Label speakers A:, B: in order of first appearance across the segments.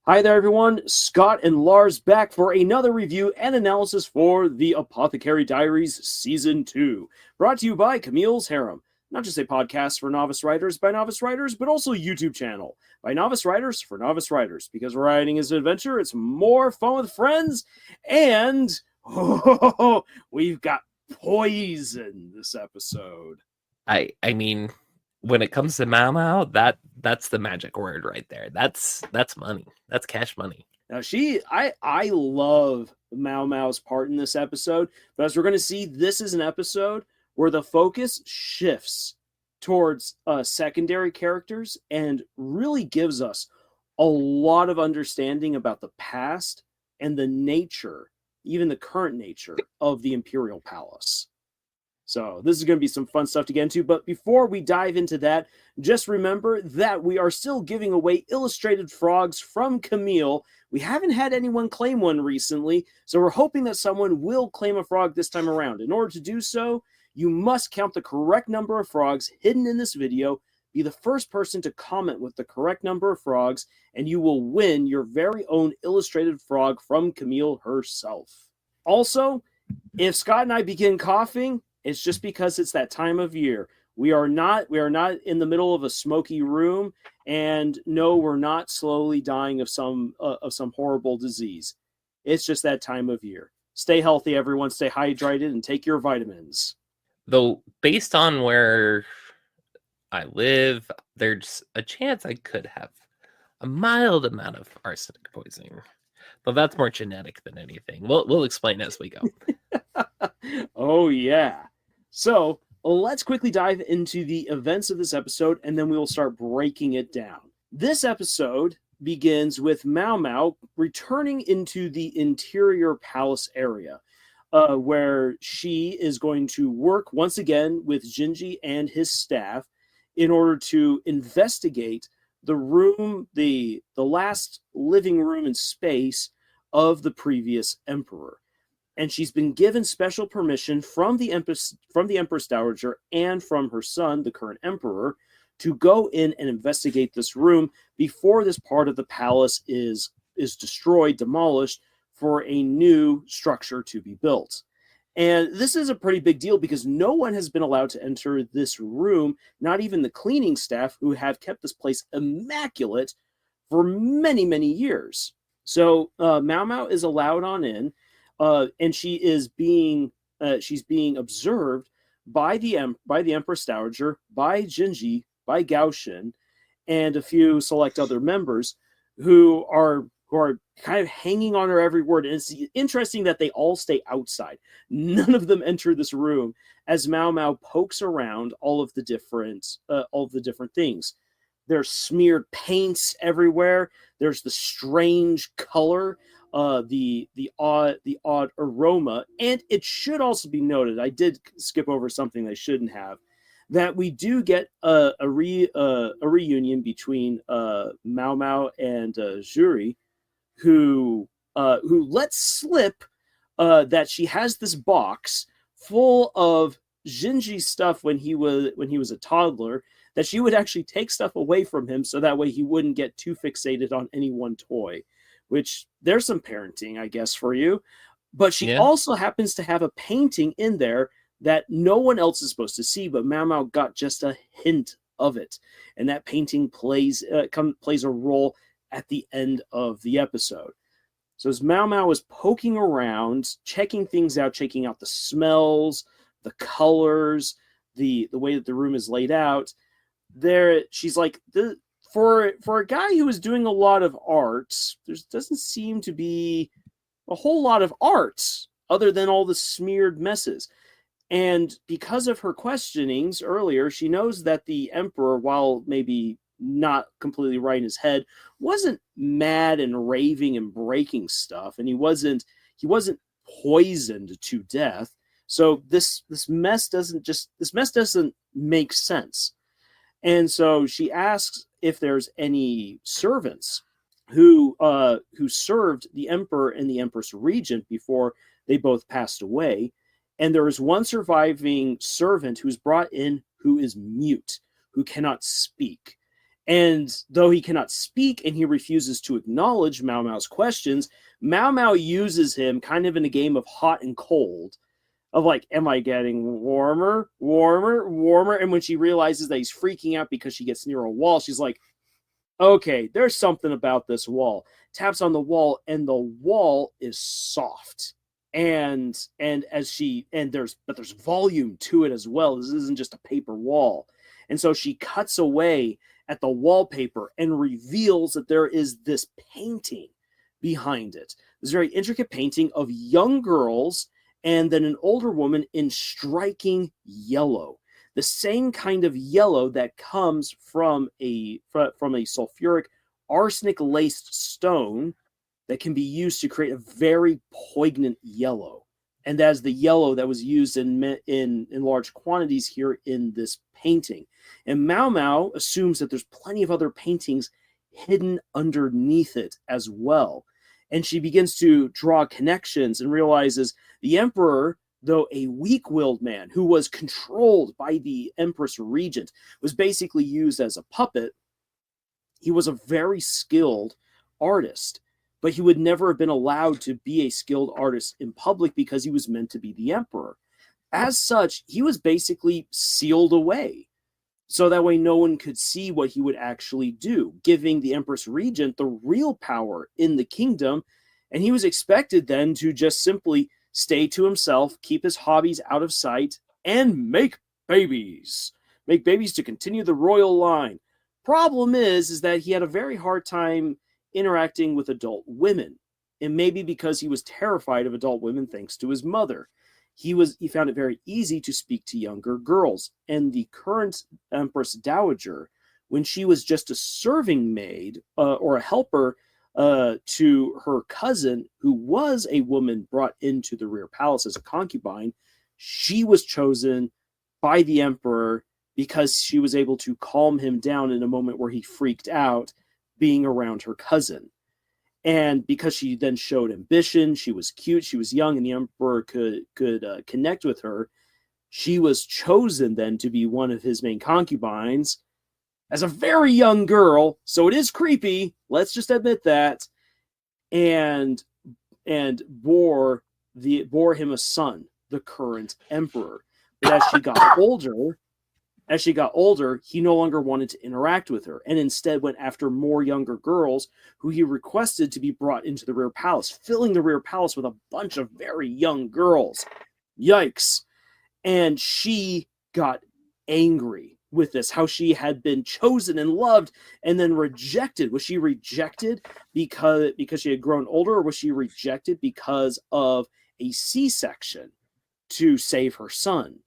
A: Hi there, everyone. Scott and Lars back for another review and analysis for the Apothecary Diaries Season 2. Brought to you by Camille's Harem. Not just a podcast for novice writers by novice writers, but also a YouTube channel by novice writers for novice writers. Because writing is an adventure, it's more fun with friends. And we've got poison this episode.
B: I mean, when it comes to Mau Mau, that's the magic word right there. That's money. That's cash money.
A: Now I love Mau Mau's part in this episode, but as we're going to see, this is an episode where the focus shifts towards secondary characters and really gives us a lot of understanding about the past and the nature, even the current nature of the Imperial Palace. So this is going to be some fun stuff to get into. But before we dive into that, just remember that we are still giving away illustrated frogs from Camille. We haven't had anyone claim one recently, so we're hoping that someone will claim a frog this time around. In order to do so, you must count the correct number of frogs hidden in this video, be the first person to comment with the correct number of frogs, and you will win your very own illustrated frog from Camille herself. Also, if Scott and I begin coughing, it's just because it's that time of year. We are not in the middle of a smoky room, and no, we're not slowly dying of some horrible disease. It's just that time of year. Stay healthy, everyone. Stay hydrated and take your vitamins.
B: Though, based on where I live, there's a chance I could have a mild amount of arsenic poisoning. But that's more genetic than anything. We'll explain as we go.
A: Oh, yeah. So let's quickly dive into the events of this episode, and then we will start breaking it down. This episode begins with Mau Mau returning into the interior palace area, where she is going to work once again with Jinshi and his staff in order to investigate the room, the last living room in space of the previous emperor. And she's been given special permission from the Empress Dowager and from her son, the current emperor, to go in and investigate this room before this part of the palace is destroyed, demolished, for a new structure to be built. And this is a pretty big deal because no one has been allowed to enter this room, not even the cleaning staff, who have kept this place immaculate for many, many years. So Mau Mau is allowed on in. And she's being observed by the Empress Dowager, by Jinshi, by Gaoshin, and a few select other members who are kind of hanging on her every word. And it's interesting that they all stay outside. None of them enter this room as Mau Mau pokes around all of the different things. There's smeared paints everywhere. There's the strange color. The odd aroma, and it should also be noted, I did skip over something I shouldn't have, that we do get a reunion between Mau Mau and Juri, who lets slip that she has this box full of Jinji stuff when he was a toddler, that she would actually take stuff away from him so that way he wouldn't get too fixated on any one toy. Which, there's some parenting, I guess, for you. But she also happens to have a painting in there that no one else is supposed to see, but Mau Mau got just a hint of it. And that painting plays a role at the end of the episode. So as Mau Mau is poking around, checking things out, checking out the smells, the colors, the way that the room is laid out, she's like, For a guy who is doing a lot of art, there doesn't seem to be a whole lot of art other than all the smeared messes. And because of her questionings earlier, she knows that the emperor, while maybe not completely right in his head, wasn't mad and raving and breaking stuff, and he wasn't poisoned to death. So this mess doesn't make sense. And so she asks if there's any servants who served the emperor and the empress regent before they both passed away. And there is one surviving servant who's brought in who is mute, who cannot speak. And though he cannot speak and he refuses to acknowledge Mao Mao's questions, Mao Mao uses him kind of in a game of hot and cold, of like, am I getting warmer, warmer, warmer? And when she realizes that he's freaking out because she gets near a wall, she's like, okay, there's something about this wall. Taps on the wall, and the wall is soft. And as she and there's volume to it as well. This isn't just a paper wall. And so she cuts away at the wallpaper and reveals that there is this painting behind it. This very intricate painting of young girls and then an older woman in striking yellow, the same kind of yellow that comes from a sulfuric arsenic laced stone that can be used to create a very poignant yellow. And that's the yellow that was used in large quantities here in this painting. And Mao Mao assumes that there's plenty of other paintings hidden underneath it as well. And she begins to draw connections and realizes the emperor, though a weak-willed man who was controlled by the Empress Regent, was basically used as a puppet. He was a very skilled artist, but he would never have been allowed to be a skilled artist in public because he was meant to be the emperor. As such, he was basically sealed away, so that way no one could see what he would actually do, giving the Empress Regent the real power in the kingdom. And he was expected then to just simply stay to himself, keep his hobbies out of sight, and make babies. Make babies to continue the royal line. Problem is that he had a very hard time interacting with adult women. And maybe because he was terrified of adult women thanks to his mother. He found it very easy to speak to younger girls. And the current Empress Dowager, when she was just a serving maid or a helper to her cousin, who was a woman brought into the rear palace as a concubine, she was chosen by the emperor because she was able to calm him down in a moment where he freaked out being around her cousin. And because she then showed ambition, she was cute, she was young, and the emperor could connect with her, she was chosen then to be one of his main concubines as a very young girl. So it is creepy, let's just admit that. And bore him a son, the current emperor. But as she got older, he no longer wanted to interact with her and instead went after more younger girls who he requested to be brought into the rear palace, filling the rear palace with a bunch of very young girls. Yikes. And she got angry with this, how she had been chosen and loved and then rejected. Was she rejected because she had grown older, or was she rejected because of a C-section to save her son?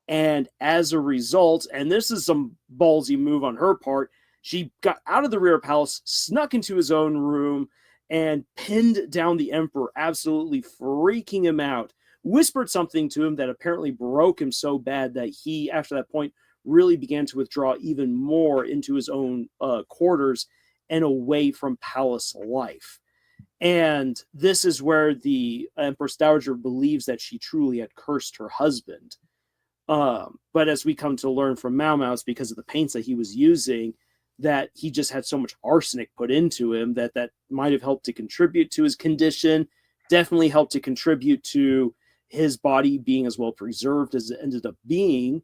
A: And as a result, and this is some ballsy move on her part, she got out of the rear palace, snuck into his own room, and pinned down the emperor, absolutely freaking him out. Whispered something to him that apparently broke him so bad that he, after that point, really began to withdraw even more into his own quarters and away from palace life. And this is where the Empress Dowager believes that she truly had cursed her husband. But as we come to learn from Mao Mao, it's because of the paints that he was using, that he just had so much arsenic put into him that might have helped to contribute to his condition, definitely helped to contribute to his body being as well preserved as it ended up being.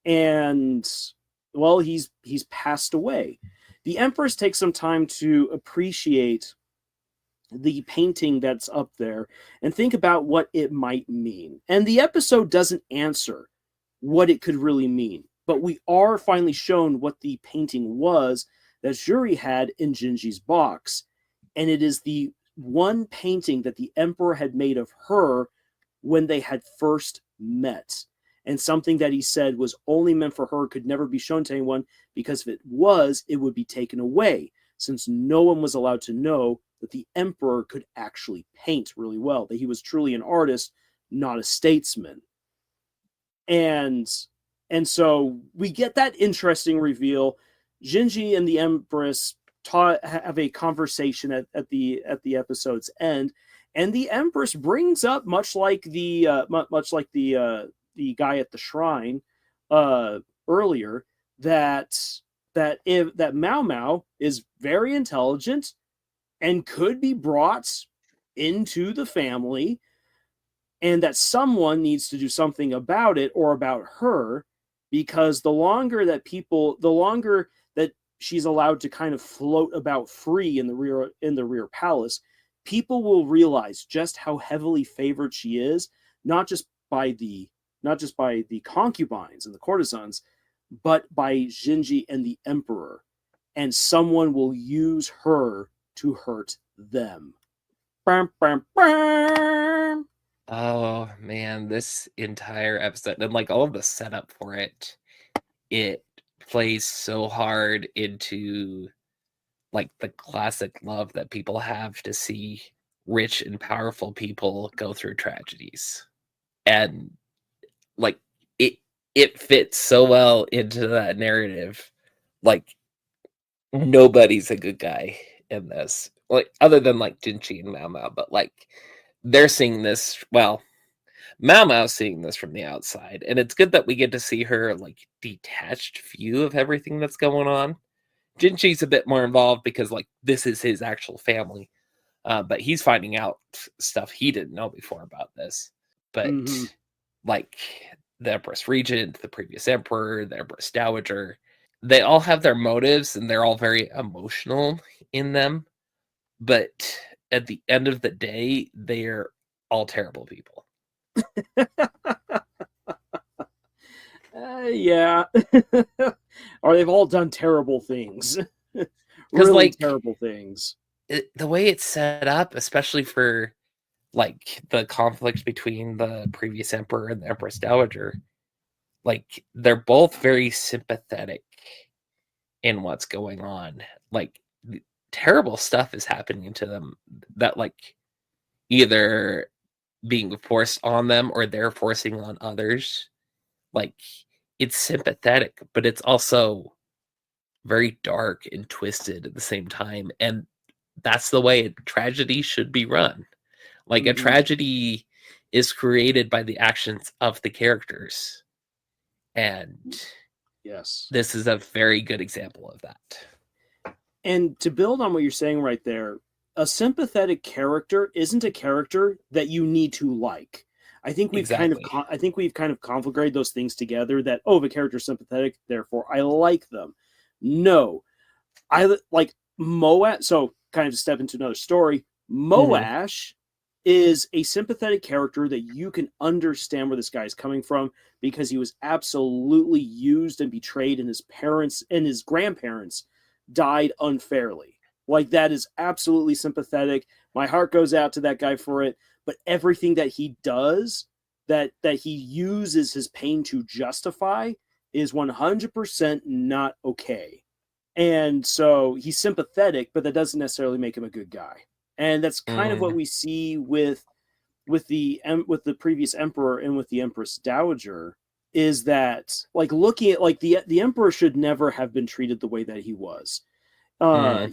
A: And, well, he's passed away. The Empress takes some time to appreciate the painting that's up there and think about what it might mean. And the episode doesn't answer what it could really mean, but we are finally shown what the painting was that Yuri had in Jinshi's box. And it is the one painting that the emperor had made of her when they had first met. And something that he said was only meant for her, could never be shown to anyone, because if it was, it would be taken away, since no one was allowed to know that the emperor could actually paint really well, that he was truly an artist, not a statesman. And so we get that interesting reveal. Jinshi and the Empress have a conversation at the episode's end, and the Empress brings up, much like the guy at the shrine earlier, that that Mao Mao is very intelligent and could be brought into the family, and that someone needs to do something about it or about her, because the longer that she's allowed to kind of float about free in the rear palace, people will realize just how heavily favored she is, not just by the concubines and the courtesans, but by Jinshi and the emperor, and someone will use her to hurt them. Bam, bam, bam.
B: Oh man, this entire episode and like all of the setup for it plays so hard into like the classic love that people have to see rich and powerful people go through tragedies. And like it fits so well into that narrative. Like nobody's a good guy in this. Like other than like Jinshi and Mao Mao, but like they're seeing this, well, Mao Mao's seeing this from the outside, and it's good that we get to see her like detached view of everything that's going on. Jinshi's a bit more involved because like this is his actual family, but he's finding out stuff he didn't know before about this. But like the Empress Regent, the previous emperor, the Empress Dowager, they all have their motives and they're all very emotional in them. But at the end of the day, they're all terrible people.
A: Yeah. Or they've all done terrible things.
B: Really
A: like, terrible things.
B: The way it's set up, especially for like the conflict between the previous emperor and the Empress Dowager, like they're both very sympathetic in what's going on. Like terrible stuff is happening to them that like either being forced on them or they're forcing on others. Like it's sympathetic, but it's also very dark and twisted at the same time. And that's the way a tragedy should be run. Like a tragedy is created by the actions of the characters. And
A: yes,
B: this is a very good example of that.
A: And to build on what you're saying right there, a sympathetic character isn't a character that you need to like. I think we've kind of conflagrated those things together, that if a character's sympathetic, therefore I like them. No. I like Moash. So kind of to step into another story, Moash is a sympathetic character that you can understand where this guy is coming from, because he was absolutely used and betrayed, and his parents and his grandparents died unfairly. Like, that is absolutely sympathetic. My heart goes out to that guy for it. But everything that he does, that he uses his pain to justify, is 100% not okay. And so he's sympathetic, but that doesn't necessarily make him a good guy. And that's kind of what we see with the previous emperor and with the Empress Dowager, is that, like, looking at, like, the emperor should never have been treated the way that he was.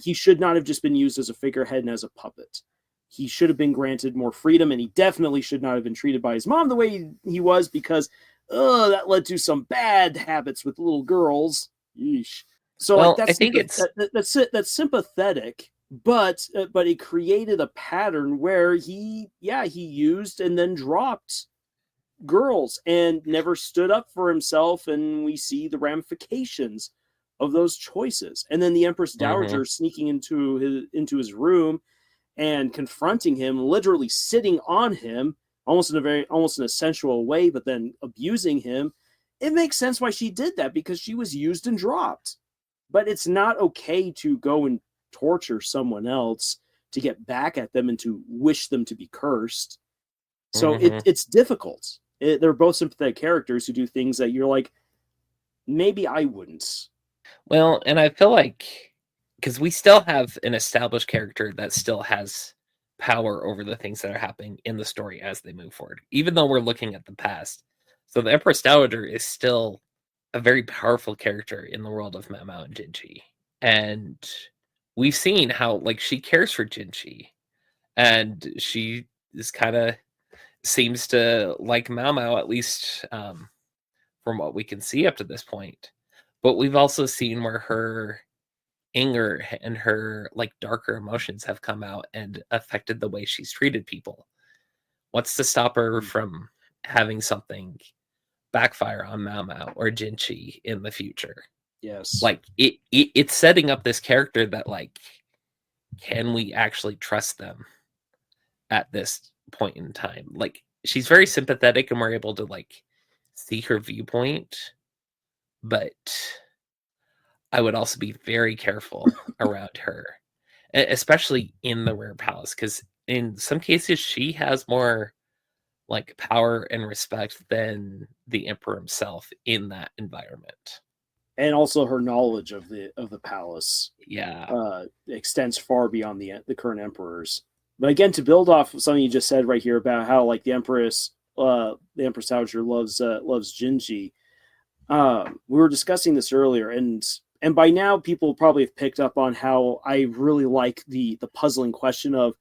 A: He should not have just been used as a figurehead and as a puppet. He should have been granted more freedom, and he definitely should not have been treated by his mom the way he was, because that led to some bad habits with little girls. Yeesh. So, well, like, I think that's sympathetic, but it created a pattern where he used and then dropped girls and never stood up for himself, and we see the ramifications of those choices. And then the Empress Dowager sneaking into his room and confronting him, literally sitting on him, almost in a sensual way, but then abusing him. It makes sense why she did that, because she was used and dropped. But it's not okay to go and torture someone else to get back at them and to wish them to be cursed. So it's difficult. They're both sympathetic characters who do things that you're like, maybe I wouldn't.
B: Well, and I feel like, because we still have an established character that still has power over the things that are happening in the story as they move forward, even though we're looking at the past. So the Empress Dowager is still a very powerful character in the world of Mao Mao and Jinshi. And we've seen how, like, she cares for Jinshi, and she is kind of seems to like Mao Mao, at least from what we can see up to this point. But we've also seen where her anger and her like darker emotions have come out and affected the way she's treated people. What's to stop her from having something backfire on Mao Mao or Jinshi in the future?
A: Yes.
B: Like it's setting up this character that like, can we actually trust them at this point in time? Like, she's very sympathetic and we're able to like see her viewpoint, but I would also be very careful around her, especially in the Rare Palace, because in some cases she has more like power and respect than the Emperor himself in that environment.
A: And also her knowledge of the palace
B: Yeah.
A: extends far beyond the current emperors. But again, to build off something you just said right here about how like the Empress Dowager loves Jinji. We were discussing this earlier, and by now people probably have picked up on how I really like the puzzling question of,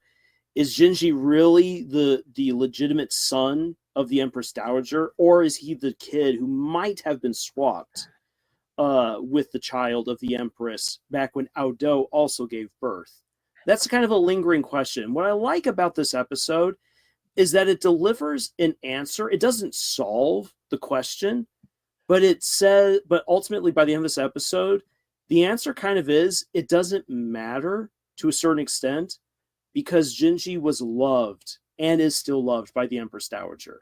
A: is Jinji really the legitimate son of the Empress Dowager, or is he the kid who might have been swapped with the child of the Empress back when Aodo also gave birth? That's kind of a lingering question. What I like about this episode is that it delivers an answer. It doesn't solve the question, but but ultimately by the end of this episode, the answer kind of is, it doesn't matter to a certain extent, because Jinji was loved and is still loved by the Empress Dowager.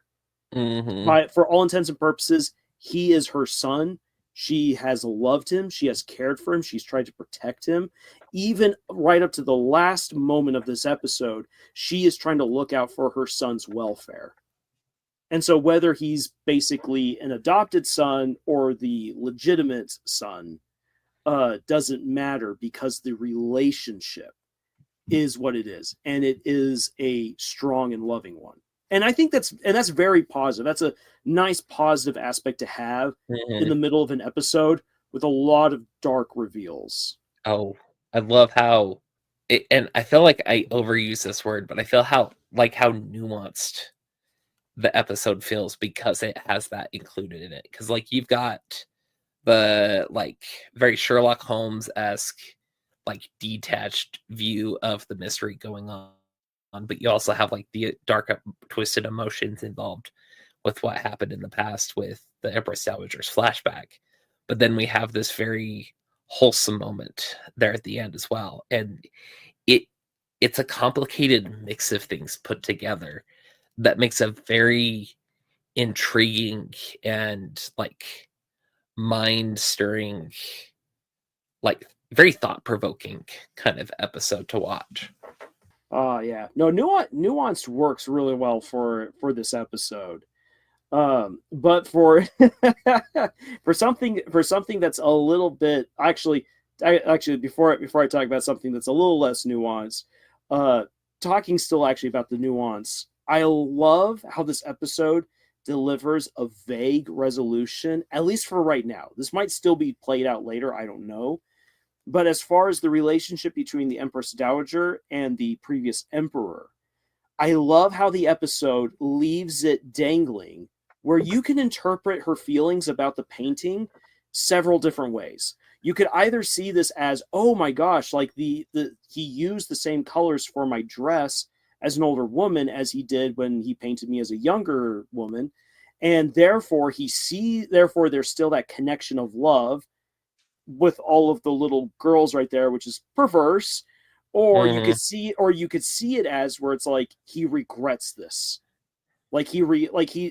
A: For all intents and purposes, he is her son. She has loved him. She has cared for him. She's tried to protect him. Even right up to the last moment of this episode, she is trying to look out for her son's welfare. And so whether he's basically an adopted son or the legitimate son doesn't matter, because the relationship is what it is. And it is a strong and loving one. And I think that's very positive. That's a nice positive aspect to have in the middle of an episode with a lot of dark reveals.
B: Oh, I love how and I feel like I overuse this word, but I feel how nuanced the episode feels because it has that included in it. Because like you've got the like very Sherlock Holmes-esque like detached view of the mystery going on, but you also have like the dark twisted emotions involved with what happened in the past with the Empress Dowager's flashback. But then we have this very wholesome moment there at the end as well, and it's a complicated mix of things put together that makes a very intriguing and like mind-stirring, like very thought-provoking kind of episode to watch.
A: Yeah. No, nuanced works really well for this episode. But for for something that's a little bit before I talk about something that's a little less nuanced, talking still actually about the nuance, I love how this episode delivers a vague resolution, at least for right now. This might still be played out later, I don't know. But as far as the relationship between the Empress Dowager and the previous emperor, I love how the episode leaves it dangling, where you can interpret her feelings about the painting several different ways. You could either see this as, oh my gosh, like he used the same colors for my dress as an older woman as he did when he painted me as a younger woman, and therefore there's still that connection of love with all of the little girls right there, which is perverse. Or you could see it as where it's like he regrets this. Like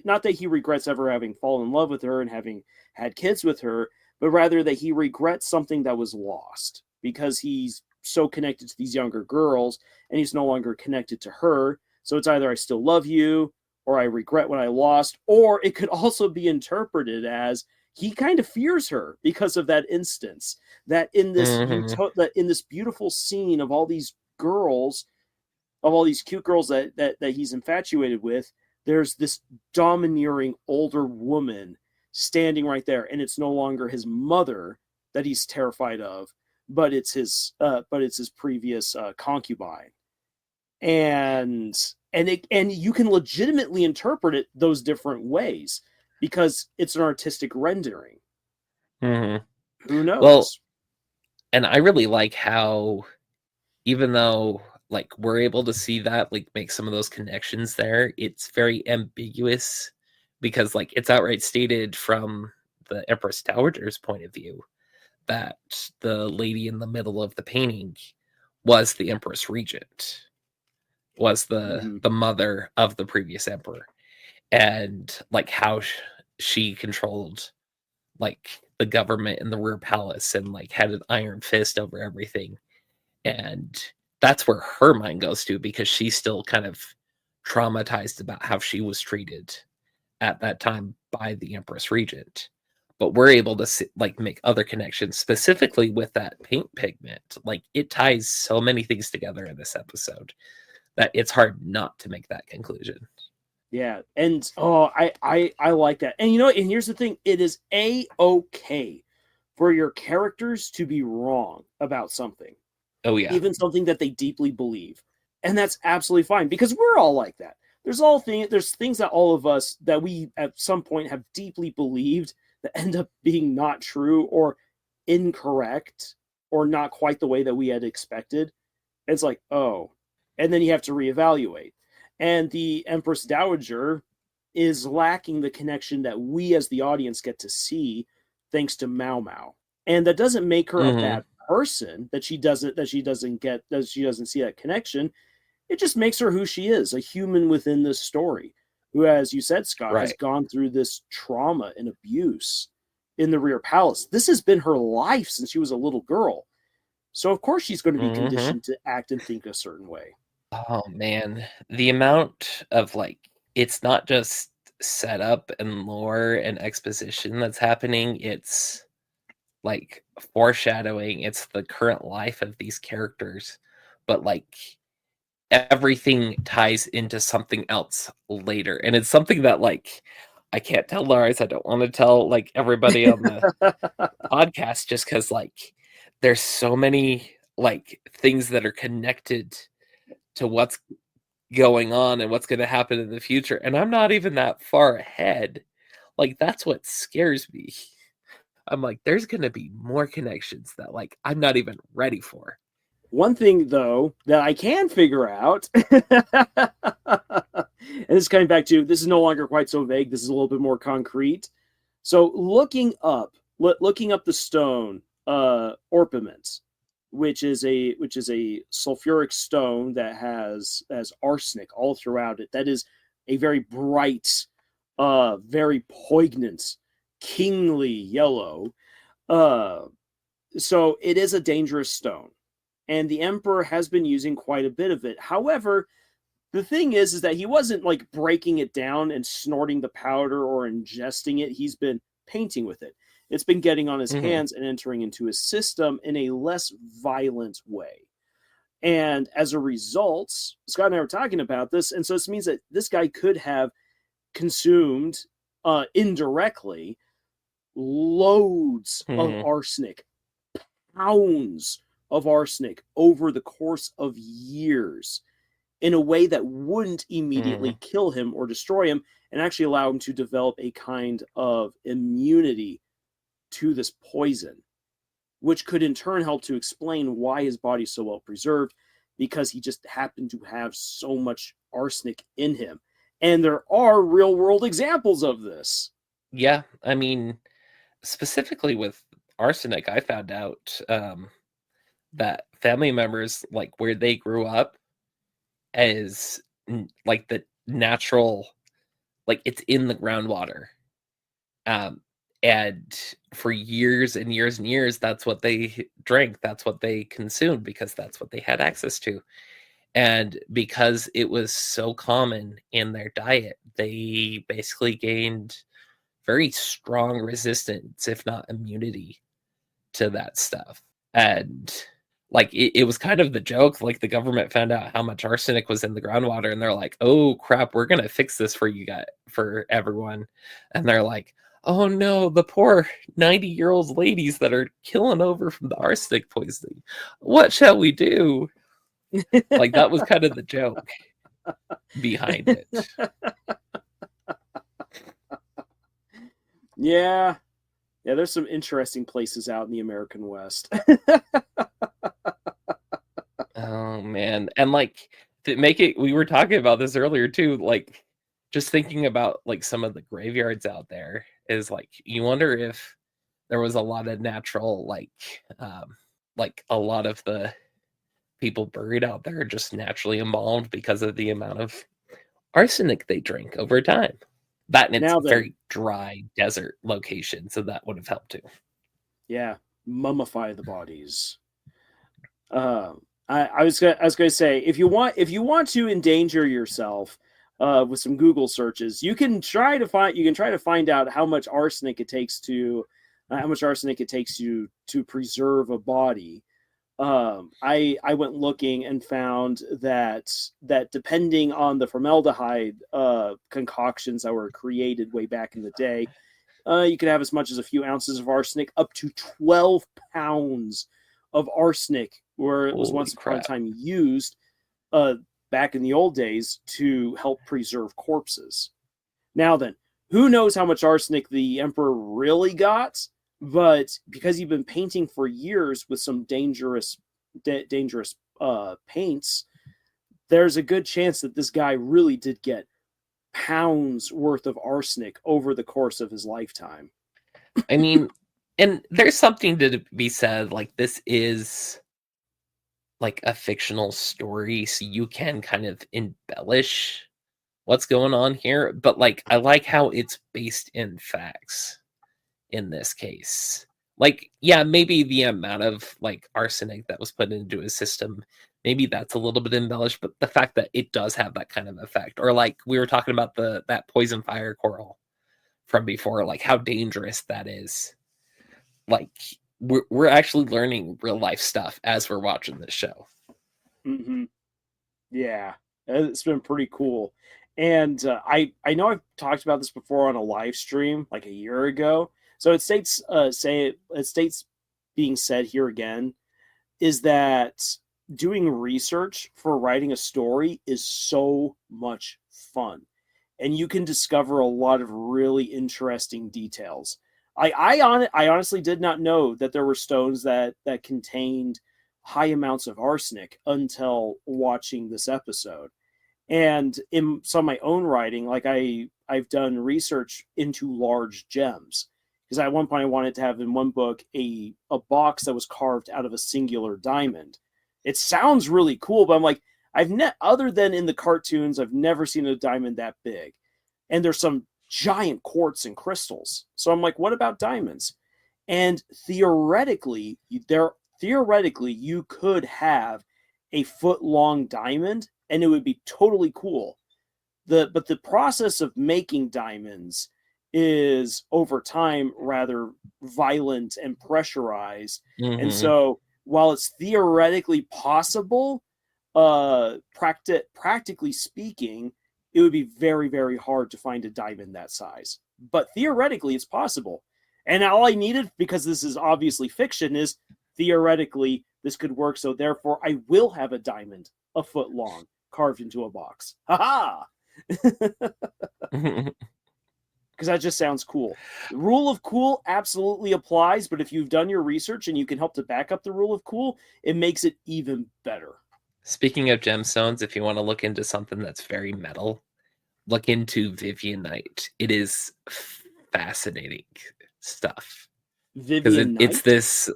A: not that he regrets ever having fallen in love with her and having had kids with her, but rather that he regrets something that was lost because he's so connected to these younger girls and he's no longer connected to her. So it's either I still love you or I regret what I lost. Or it could also be interpreted as he kind of fears her because of that instance, that in this in this beautiful scene of all these girls, of all these cute girls that he's infatuated with, there's this domineering older woman standing right there, and it's no longer his mother that he's terrified of, but it's his previous concubine. And you can legitimately interpret it those different ways because it's an artistic rendering. Who
B: Well,
A: knows?
B: and I really like how, even though like we're able to see that, like make some of those connections there, it's very ambiguous because like it's outright stated from the Empress Dowager's point of view that the lady in the middle of the painting was the Empress Regent, was
A: Mhm.
B: the mother of the previous emperor, and like how she controlled like the government in the rear palace and like had an iron fist over everything. And that's where her mind goes to, because she's still kind of traumatized about how she was treated at that time by the Empress Regent. But we're able to like make other connections specifically with that paint pigment. Like it ties so many things together in this episode that it's hard not to make that conclusion.
A: Yeah, and I like that. And you know, and here's the thing: it is okay for your characters to be wrong about something,
B: Oh yeah.
A: even something that they deeply believe, and that's absolutely fine because we're all like that. There's things that all of us that we at some point have deeply believed that end up being not true or incorrect or not quite the way that we had expected. It's like, oh, and then you have to reevaluate. And the Empress Dowager is lacking the connection that we as the audience get to see thanks to Mao Mao. And that doesn't make her a
B: Mm-hmm.
A: bad person that she doesn't see that connection. It just makes her who she is, a human within this story, who, as you said, Scott, has
B: Right.
A: gone through this trauma and abuse in the rear palace. This has been her life since she was a little girl. So of course she's going to be
B: Mm-hmm.
A: conditioned to act and think a certain way.
B: Oh man, the amount of like, it's not just setup and lore and exposition that's happening, it's like foreshadowing, it's the current life of these characters, but like everything ties into something else later. And it's something that like I can't tell Lars, I don't want to tell like everybody on the podcast, just because like there's so many like things that are connected to what's going on and what's going to happen in the future, and I'm not even that far ahead. Like that's what scares me. I'm like, there's going to be more connections that like I'm not even ready for.
A: One thing, though, that I can figure out, and this is coming back to this is no longer quite so vague. This is a little bit more concrete. So looking up the stone orpiment, which is a sulfuric stone that has arsenic all throughout it. That is a very bright, very poignant, kingly yellow. Uh, so it is a dangerous stone, and the emperor has been using quite a bit of it. However, the thing is that he wasn't like breaking it down and snorting the powder or ingesting it. He's been painting with it. It's been getting on his
B: Mm-hmm.
A: hands and entering into his system in a less violent way. And as a result, Scott and I were talking about this, and so this means that this guy could have consumed indirectly loads of
B: Mm-hmm.
A: arsenic, pounds of arsenic over the course of years in a way that wouldn't
B: Mm-hmm.
A: immediately kill him or destroy him and actually allow him to develop a kind of immunity to this poison, which could in turn help to explain why his body's so well preserved, because he just happened to have so much arsenic in him. And there are real world examples of this.
B: Yeah, I mean, specifically with arsenic, I found out that family members, like where they grew up, is like the natural, like it's in the groundwater. Um, and for years and years and years, that's what they drank, that's what they consumed, because that's what they had access to. And because it was so common in their diet, they basically gained very strong resistance, if not immunity, to that stuff. And like it was kind of the joke, like the government found out how much arsenic was in the groundwater and they're like, oh crap, we're gonna fix this for you guys, for everyone. And they're like, oh no, the poor 90-year-old ladies that are killing over from the arsenic poisoning, what shall we do? Like that was kind of the joke behind it.
A: Yeah. Yeah, there's some interesting places out in the American West.
B: Oh man. And like to make it, we were talking about this earlier too, like just thinking about like some of the graveyards out there is like you wonder if there was a lot of natural like a lot of the people buried out there are just naturally embalmed because of the amount of arsenic they drink over time. That and it's
A: Now
B: a
A: then,
B: very dry desert location, so that would have helped too.
A: yeah, mummify the bodies. Uh, I was going to say, if you want to endanger yourself with some Google searches, you can try to find out how much arsenic it takes to preserve a body. I went looking and found that depending on the formaldehyde concoctions that were created way back in the day, you could have as much as a few ounces of arsenic, up to 12 pounds of arsenic, where it was
B: Holy
A: once upon a
B: crap.
A: time used back in the old days to help preserve corpses. Now then, who knows how much arsenic the emperor really got? But because he'd been painting for years with some dangerous paints, there's a good chance that this guy really did get pounds worth of arsenic over the course of his lifetime.
B: I mean, and there's something to be said, like this is like a fictional story, so you can kind of embellish what's going on here, but like I like how it's based in facts in this case. Like, yeah, maybe the amount of like arsenic that was put into his system, maybe that's a little bit embellished, but the fact that it does have that kind of effect, or like we were talking about that poison fire coral from before, like how dangerous that is. Like we're actually learning real life stuff as we're watching this show.
A: Mm-hmm. Yeah, it's been pretty cool. And I know I've talked about this before on a live stream like a year ago. So it states being said here again is that doing research for writing a story is so much fun, and you can discover a lot of really interesting details. I honestly did not know that there were stones that contained high amounts of arsenic until watching this episode. And in some of my own writing, like I've done research into large gems, because at one point I wanted to have in one book a box that was carved out of a singular diamond. It sounds really cool, but I'm like, other than in the cartoons, I've never seen a diamond that big. And there's some giant quartz and crystals. So I'm like, what about diamonds? And theoretically, you could have a foot long diamond and it would be totally cool. But the process of making diamonds is over time rather violent and pressurized. And
B: Mm-hmm.
A: so while it's theoretically possible, practically speaking, it would be very, very hard to find a diamond that size. But theoretically, it's possible. And all I needed, because this is obviously fiction, is theoretically this could work. So therefore, I will have a diamond a foot long carved into a box. Ha ha! Because that just sounds cool. The rule of cool absolutely applies, but if you've done your research and you can help to back up the rule of cool, it makes it even better.
B: Speaking of gemstones, if you want to look into something that's very metal, look into Vivianite. It is fascinating stuff. Because it's
A: Vivianite?
B: this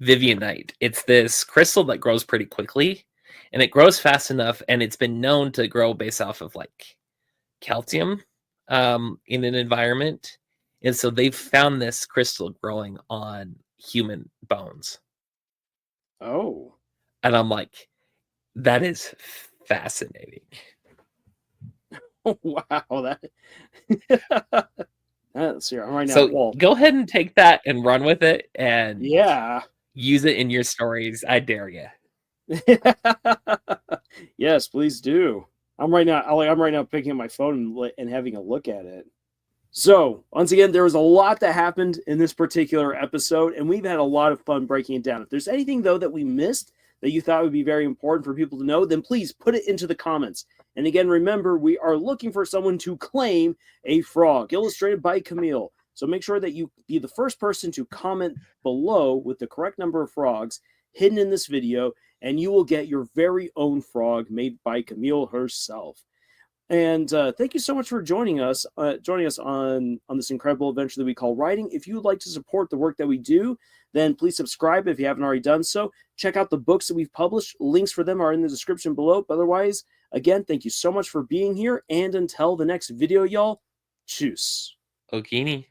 B: Vivianite. It's this crystal that grows pretty quickly, and it grows fast enough, and it's been known to grow based off of like calcium in an environment. And so they've found this crystal growing on human bones.
A: Oh.
B: And I'm like, that is fascinating.
A: Wow, let's see. I'm right now.
B: So
A: Well,
B: go ahead and take that and run with it and
A: yeah.
B: use it in your stories. I dare you.
A: Yes, please do. I'm right now picking up my phone and having a look at it. So, once again, there was a lot that happened in this particular episode, and we've had a lot of fun breaking it down. If there's anything, though, that we missed that you thought would be very important for people to know, then please put it into the comments. And again, remember, we are looking for someone to claim a frog, illustrated by Camille. So make sure that you be the first person to comment below with the correct number of frogs hidden in this video, and you will get your very own frog made by Camille herself. And thank you so much for joining us on this incredible adventure that we call writing. If you would like to support the work that we do, then please subscribe if you haven't already done so. Check out the books that we've published. Links for them are in the description below. But otherwise, again, thank you so much for being here. And until the next video, y'all, tschüss.
B: Okini.